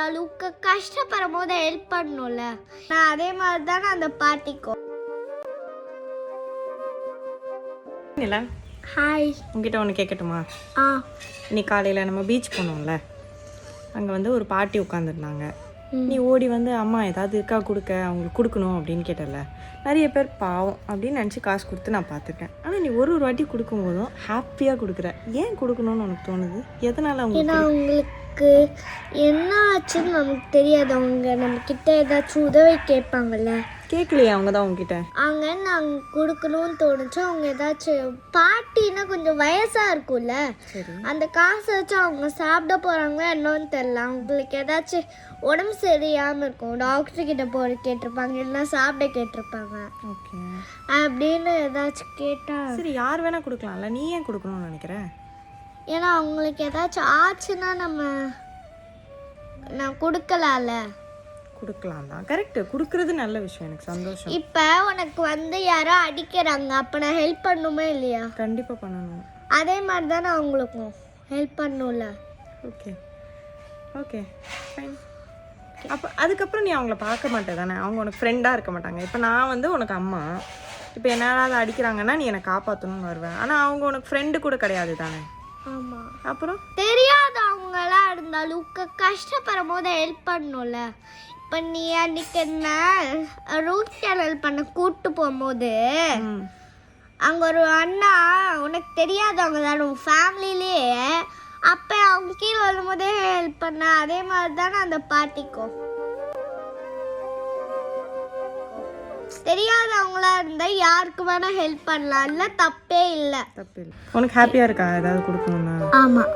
இருந்தாலும் கஷ்டப்படும் போது ஹெல்ப் பண்ணணும்ல. நான் அதே மாதிரி தானே அந்த பாட்டிக்கும். ஹாய், உங்ககிட்ட ஒன்று கேட்கட்டுமா? ஆ இன்னைக்கு காலையில் நம்ம பீச் போனோம்ல, அங்கே வந்து ஒரு பாட்டி உட்காந்துருந்தாங்க. நீ ஓடி வந்து அம்மா ஏதாவது இருக்கா கொடுக்க, அவங்களுக்கு கொடுக்கணும் அப்படின்னு கேட்டல. நிறைய பேர் பாவம் அப்படின்னு நினச்சி காசு கொடுத்து நான் பார்த்துருக்கேன். ஆனால் நீ ஒரு வாட்டி கொடுக்கும்போதும் ஹாப்பியாக கொடுக்குற. ஏன் கொடுக்கணும்னு உனக்கு தோணுது? எதனால் ஏன்னா அவங்களுக்கு என்ன ஆச்சுன்னு நமக்கு தெரியாது. அவங்க நம்மக்கிட்ட ஏதாச்சும் உதவி கேட்பாங்கல்ல. கேட்கலையே அவங்க தான் உங்ககிட்ட. அவங்க நாங்கள் கொடுக்கணும்னு தோணுச்சு. அவங்க ஏதாச்சும் பாட்டின்னா கொஞ்சம் வயசாக இருக்கும்ல, அந்த காசை வச்சு அவங்க சாப்பிட போகிறாங்களோ என்னன்னு தெரில. அவங்களுக்கு ஏதாச்சும் உடம்பு சரியாமல் இருக்கும், டாக்டர்கிட்ட போகிற கேட்டிருப்பாங்க, இல்லைன்னா சாப்பிட கேட்டிருப்பாங்க. ஓகே, அப்படின்னு ஏதாச்சும் கேட்டால் சரி யார் வேணால் கொடுக்கலாம்ல, நீ ஏன் கொடுக்கணும்னு நினைக்கிறேன்? ஏன்னா அவங்களுக்கு ஏதாச்சும் ஆச்சுன்னா நான் கொடுக்கலாம்ல. கொடுக்கலாம் தான், கரெக்டு. கொடுக்குறது நல்ல விஷயம், எனக்கு சந்தோஷம். இப்போ உனக்கு வந்து யாரோ அடிக்கிறாங்க, அப்போ நான் ஹெல்ப் பண்ணணுமே இல்லையா? கண்டிப்பாக பண்ணணும். அதே மாதிரி தானே அவங்களுக்கும் ஹெல்ப் பண்ணணும்ல. Okay okay fine. அப்போ அதுக்கப்புறம் நீ அவங்கள பார்க்க மாட்டே தானே, அவங்க உனக்கு ஃப்ரெண்டாக இருக்க மாட்டாங்க. இப்போ நான் வந்து உனக்கு அம்மா, இப்போ என்னாவது அடிக்கிறாங்கன்னா நீ என்னை காப்பாற்றணும்னு வருவேன். ஆனால் அவங்க உனக்கு ஃப்ரெண்டு கூட கிடையாது தானே. ஆமாம், அப்புறம் தெரியாதவங்களா இருந்தாலும் கஷ்டப்படும் போது ஹெல்ப் பண்ணணும்ல. இப்போ நீ அன்னைக்கு என்ன ரூட் கேனல் பண்ண கூப்பிட்டு போகும்போது அங்கே ஒரு அண்ணா உனக்கு தெரியாதவங்க தானே, உன் ஃபேமிலியிலேயே, அப்போ அவங்க கீழே வரும்போதே ஹெல்ப் பண்ண. அதே மாதிரி தானே அந்த பாட்டிக்கும். தெரியாதவங்களா இருந்தால் யாருக்கு வேணால் ஹெல்ப் பண்ணலாம், இல்லை தப்பே இல்லை. தப்பு இல்லை. உனக்கு ஹாப்பியாக இருக்கா ஏதாவது கொடுக்கணும்னா? ஆமாம்.